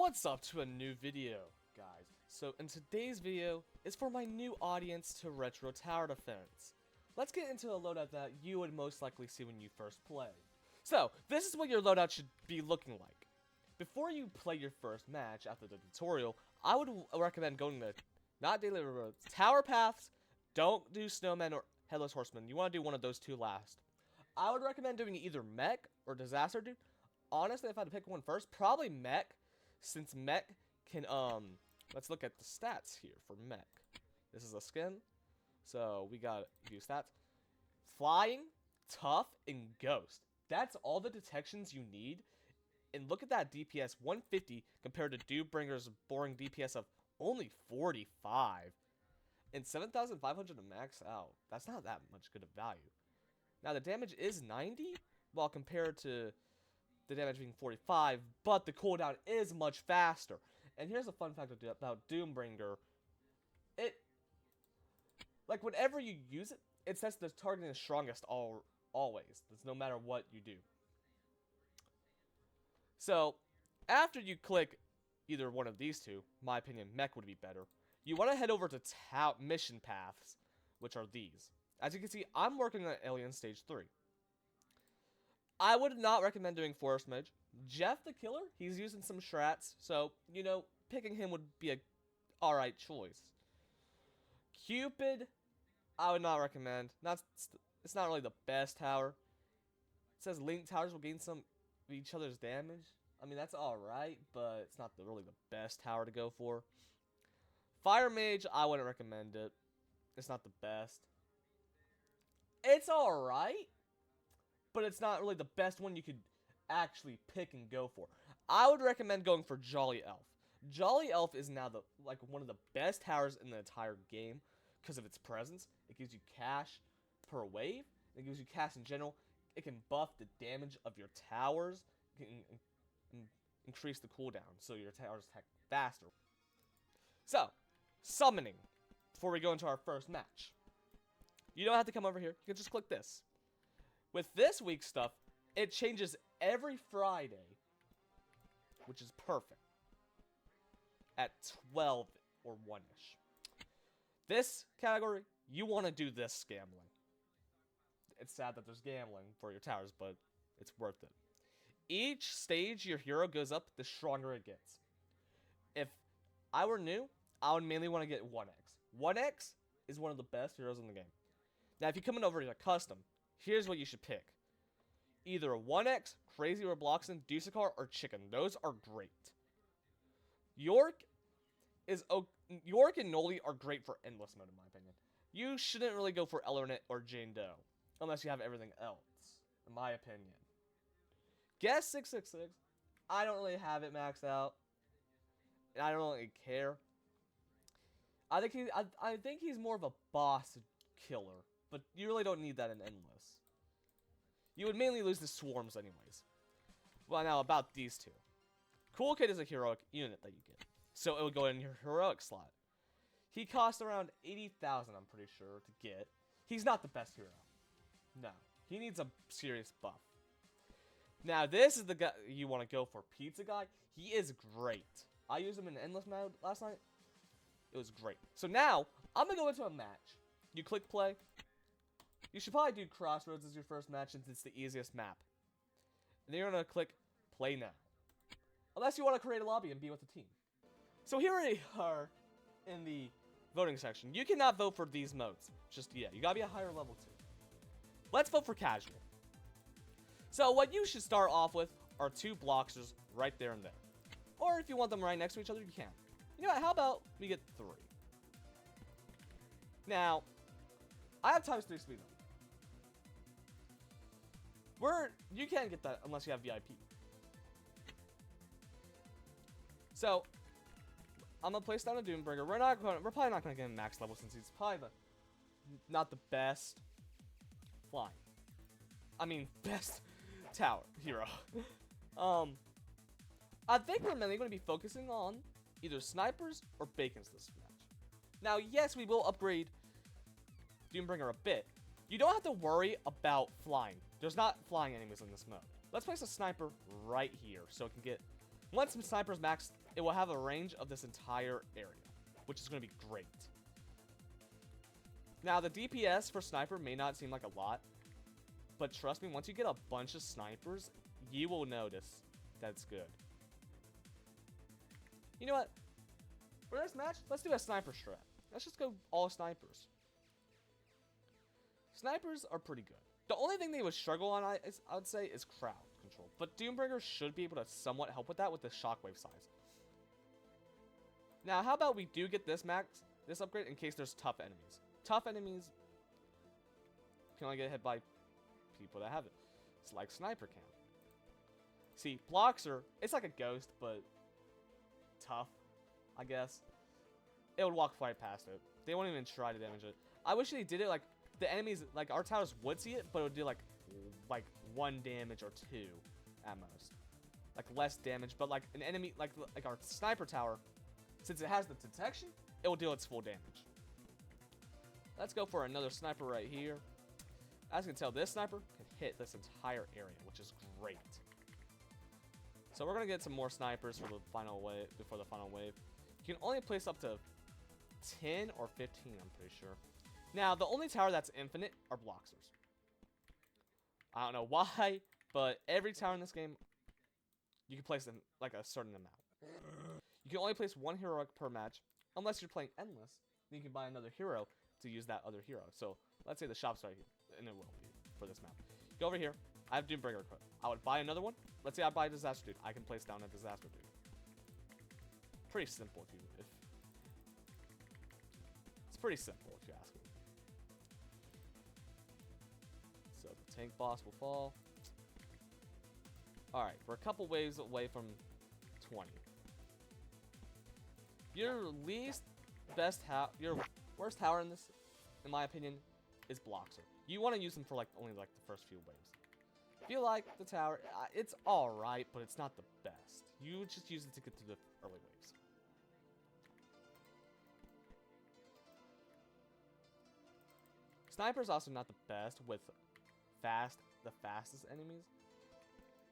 What's up to a new video, guys? So in today's video is for my new audience to Retro Tower Defense. Let's get into a loadout that you would most likely see when you first play. So this is what your loadout should be looking like. Before you play your first match after the tutorial, I would recommend going to not daily roads, tower paths. Don't do snowmen or headless horsemen. You want to do one of those two last. I would recommend doing either mech or disaster dude. Honestly, if I had to pick one first, probably mech. Since mech can, let's look at the stats here for mech. This is a skin, so we got a few stats. Flying, tough, and ghost. That's all the detections you need. And look at that DPS, 150 compared to Doombringer's boring DPS of only 45. And 7,500 to max out. That's not that much good of value. Now the damage is 90, while compared to the damage being 45, but the cooldown is much faster. And here's a fun fact about Doombringer. Like whenever you use it, it says the targeting is strongest always. That's no matter what you do. So, after you click either one of these two, my opinion, mech would be better. You want to head over to mission paths, which are these. As you can see, I'm working on Alien Stage 3. I would not recommend doing Forest Mage. Jeff the Killer, he's using some strats, so, you know, picking him would be a alright choice. Cupid, I would not recommend. It's not really the best tower. It says Link Towers will gain some of each other's damage. I mean, that's alright, but it's not really the best tower to go for. Fire Mage, I wouldn't recommend it. It's not the best. It's alright, but it's not really the best one you could actually pick and go for. I would recommend going for Jolly Elf. Jolly Elf is now one of the best towers in the entire game because of its presence. It gives you cash per wave. It gives you cash in general. It can buff the damage of your towers. It can increase the cooldown so your towers attack faster. So, summoning. Before we go into our first match. You don't have to come over here. You can just click this. With this week's stuff, it changes every Friday, which is perfect, at 12 or 1-ish. This category, you want to do this gambling. It's sad that there's gambling for your towers, but it's worth it. Each stage your hero goes up, the stronger it gets. If I were new, I would mainly want to get 1x. 1x is one of the best heroes in the game. Now, if you're coming over to custom, here's what you should pick. Either a 1x, Crazy Robloxen, Dusakar, or Chicken. Those are great. York and Noli are great for endless mode, in my opinion. You shouldn't really go for Ellernet or Jane Doe, unless you have everything else, in my opinion. Guess 666. I don't really have it maxed out, and I don't really care. I think he's more of a boss killer, but you really don't need that in endless. You would mainly lose the swarms anyways. Well, now about these two. Cool Kid is a heroic unit that you get, so it would go in your heroic slot. He costs around 80,000, I'm pretty sure, to get. He's not the best hero. No, he needs a serious buff. Now, this is the guy you want to go for. Pizza Guy, he is great. I used him in endless mode last night. It was great. So now, I'm going to go into a match. You click play. You should probably do Crossroads as your first match since it's the easiest map. And then you're going to click play now. Unless you want to create a lobby and be with the team. So here we are in the voting section. You cannot vote for these modes just yet. You got to be a higher level too. Let's vote for casual. So what you should start off with are 2 Bloxers right there and there. Or if you want them right next to each other, you can. You know what, how about we get 3? Now, I have ×3 speed up. You can't get that unless you have VIP. So, I'm gonna place down a Doombringer. We're probably not gonna get him max level since he's probably not the best flying. I mean, best tower hero. I think we're mainly gonna be focusing on either snipers or bacons this match. Now, yes, we will upgrade Doombringer a bit. You don't have to worry about flying. There's not flying enemies in this mode. Let's place a sniper right here so it can Once Sniper's maxed, it will have a range of this entire area, which is going to be great. Now, the DPS for Sniper may not seem like a lot, but trust me, once you get a bunch of snipers, you will notice that it's good. You know what? For this match, let's do a sniper strat. Let's just go all snipers. Snipers are pretty good. The only thing they would struggle on, I would say, is crowd control. But Doombringer should be able to somewhat help with that with the shockwave size. Now, how about we do get this upgrade in case there's tough enemies. Tough enemies can only get hit by people that have it. It's like Sniper can. See, Bloxer, it's like a ghost, but tough, I guess. It would walk right past it. They won't even try to damage it. I wish they did it like the enemies, like our towers would see it, but it would do like 1 damage or 2 at most. Like less damage, but like an enemy, like our Sniper tower, since it has the detection, it will deal its full damage. Let's go for another Sniper right here. As you can tell, this Sniper can hit this entire area, which is great. So we're gonna get some more snipers for the final wave. Before the final wave, you can only place up to 10 or 15. I'm pretty sure. Now the only tower that's infinite are Bloxers. I don't know why, but every tower in this game, you can place them like a certain amount. You can only place 1 heroic per match, unless you're playing endless. Then you can buy another hero to use that other hero. So let's say the shop's right here, and it will be for this map. Go over here. I have Doombringer equipped. I would buy another one. Let's say I buy a Disaster Dude. I can place down a Disaster Dude. Pretty simple, it's pretty simple if you ask me. So the tank boss will fall. All right, we're a couple waves away from 20. Your your worst tower in this, in my opinion, is Bloxer. You want to use them for only the first few waves. If you like the tower, it's alright, but it's not the best. You just use it to get through the early waves. Sniper's also not the best with the fastest enemies,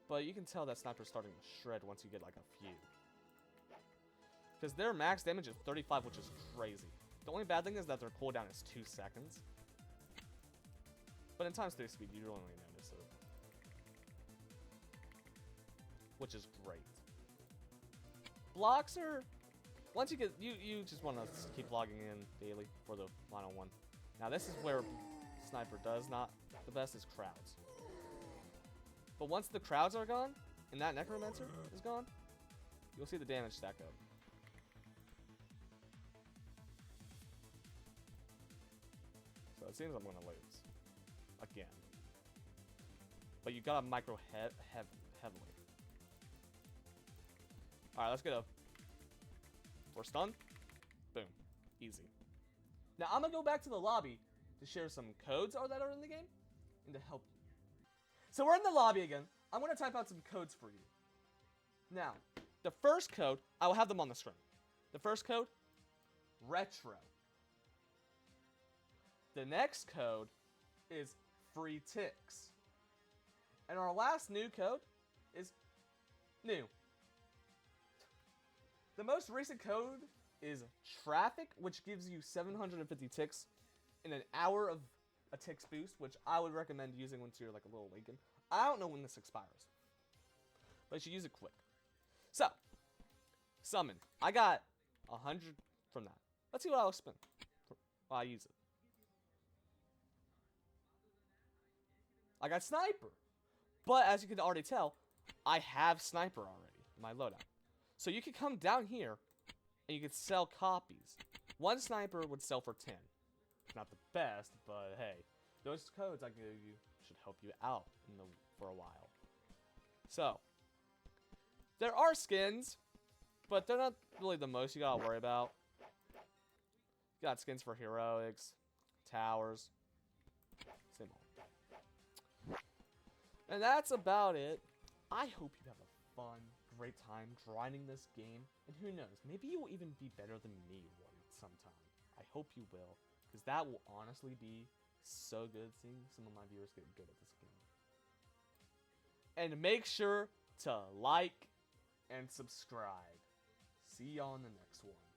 but you can tell that Sniper's starting to shred once you get like a few. Because their max damage is 35, which is crazy. The only bad thing is that their cooldown is 2 seconds. But in times 3 speed, you don't really notice it. Which is great. Bloxer, once you get, you just want to keep logging in daily for the final one. Now this is where Sniper does not the best is crowds. But once the crowds are gone, and that Necromancer is gone, you'll see the damage stack up. So it seems I'm gonna lose again. But you gotta micro heavily. Alright, let's get a we're stunned. Boom. Easy. Now I'm gonna go back to the lobby to share some codes that are in the game and to help you. So we're in the lobby again. I'm gonna type out some codes for you. Now, the first code, I will have them on the screen. The first code, retro. The next code is free ticks. And our last new code is new. The most recent code is traffic, which gives you 750 ticks in an hour of a ticks boost, which I would recommend using once you're like a little Lincoln. I don't know when this expires, but you should use it quick. So, summon. I got 100 from that. Let's see what I'll spend while I use it. I got Sniper, but as you can already tell, I have Sniper already in my loadout. So you can come down here, and you can sell copies. One Sniper would sell for 10. Not the best, but hey, those codes I give you should help you out for a while. So, there are skins, but they're not really the most you gotta worry about. You got skins for heroics, towers, same old. And that's about it. I hope you have a fun, great time grinding this game, and who knows, maybe you will even be better than me sometime. I hope you will, because that will honestly be so good seeing some of my viewers get good at this game. And make sure to like, and subscribe. See y'all in the next one.